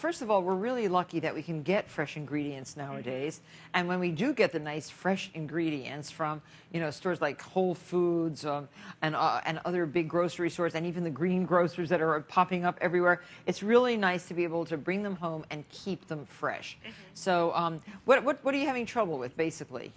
first of all, we're really lucky that we can get fresh ingredients nowadays. And when we do get the nice fresh ingredients from, stores like Whole Foods and other big grocery stores, and even the green grocers that are popping up everywhere, it's really nice to be able to bring them home and keep them fresh. So what are you having trouble with, basically?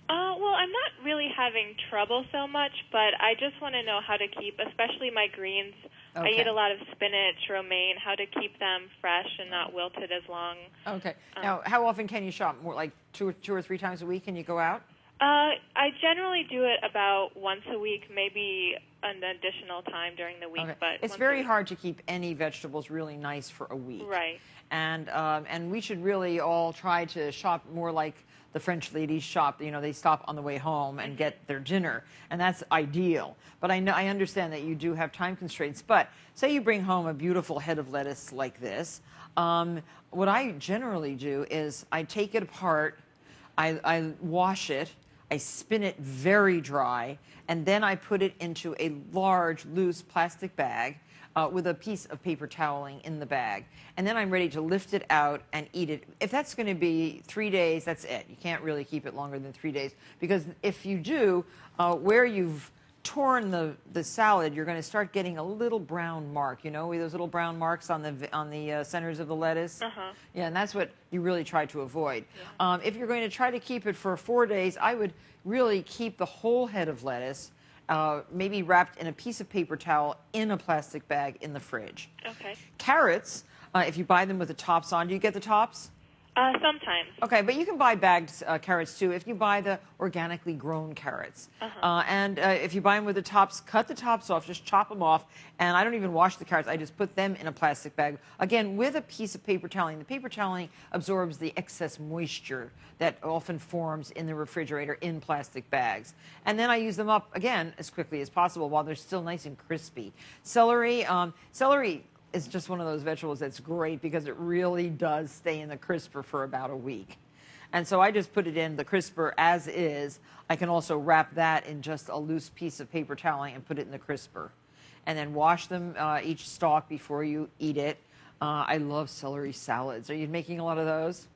Well, I'm not really having trouble so much, but I just want to know how to keep, especially my greens. Okay. I eat a lot of spinach, romaine, how to keep them fresh and not wilted as long. Okay. Now, how often can you shop? More like two or three times a week? Can you go out? I generally do it about once a week, maybe an additional time during the week. Okay. But it's very hard to keep any vegetables really nice for a week. Right. And we should really all try to shop more like the French ladies shop. They stop on the way home and get their dinner, and that's ideal. But I understand that you do have time constraints. But say you bring home a beautiful head of lettuce like this. What I generally do is I take it apart, I wash it, I spin it very dry, and then I put it into a large, loose plastic bag with a piece of paper toweling in the bag. And then I'm ready to lift it out and eat it. If that's going to be 3 days, that's it. You can't really keep it longer than 3 days. Because if you do, where you've torn the salad, you're going to start getting a little brown mark. Those little brown marks on the centers of the lettuce. Yeah, and that's what you really try to avoid. Yeah. If you're going to try to keep it for 4 days, I would really keep the whole head of lettuce, maybe wrapped in a piece of paper towel in a plastic bag in the fridge. Okay. Carrots, if you buy them with the tops on, do you get the tops? Sometimes. Okay, but you can buy bagged carrots too if you buy the organically grown carrots. And if you buy them with the tops, cut the tops off, just chop them off. And I don't even wash the carrots. I just put them in a plastic bag, again, with a piece of paper toweling. The paper toweling absorbs the excess moisture that often forms in the refrigerator in plastic bags. And then I use them up, again, as quickly as possible while they're still nice and crispy. Celery, it's just one of those vegetables that's great because it really does stay in the crisper for about a week. And so I just put it in the crisper as is. I can also wrap that in just a loose piece of paper toweling and put it in the crisper. And then wash them, each stalk, before you eat it. I love celery salads. Are you making a lot of those?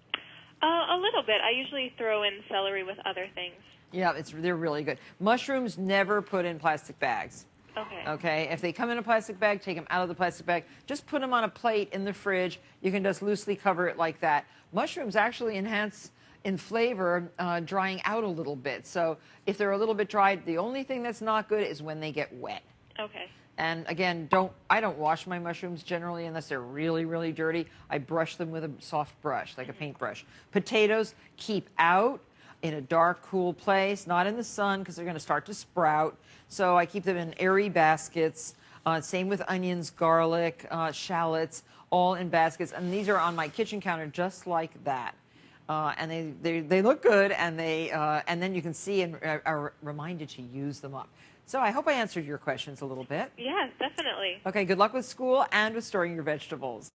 A little bit. I usually throw in celery with other things. Yeah, they're really good. Mushrooms, never put in plastic bags. Okay. Okay, if they come in a plastic bag, take them out of the plastic bag. Just put them on a plate in the fridge. You can just loosely cover it like that. Mushrooms actually enhance in flavor, drying out a little bit. So if they're a little bit dried, the only thing that's not good is when they get wet. Okay. And again, I don't wash my mushrooms generally unless they're really, really dirty. I brush them with a soft brush, like a paintbrush. Potatoes, keep out in a dark, cool place, not in the sun, because they're going to start to sprout. So I keep them in airy baskets. Same with onions, garlic, shallots, all in baskets. And these are on my kitchen counter just like that. And they look good, and then you can see and are reminded to use them up. So I hope I answered your questions a little bit. Yes, definitely. Okay, good luck with school and with storing your vegetables.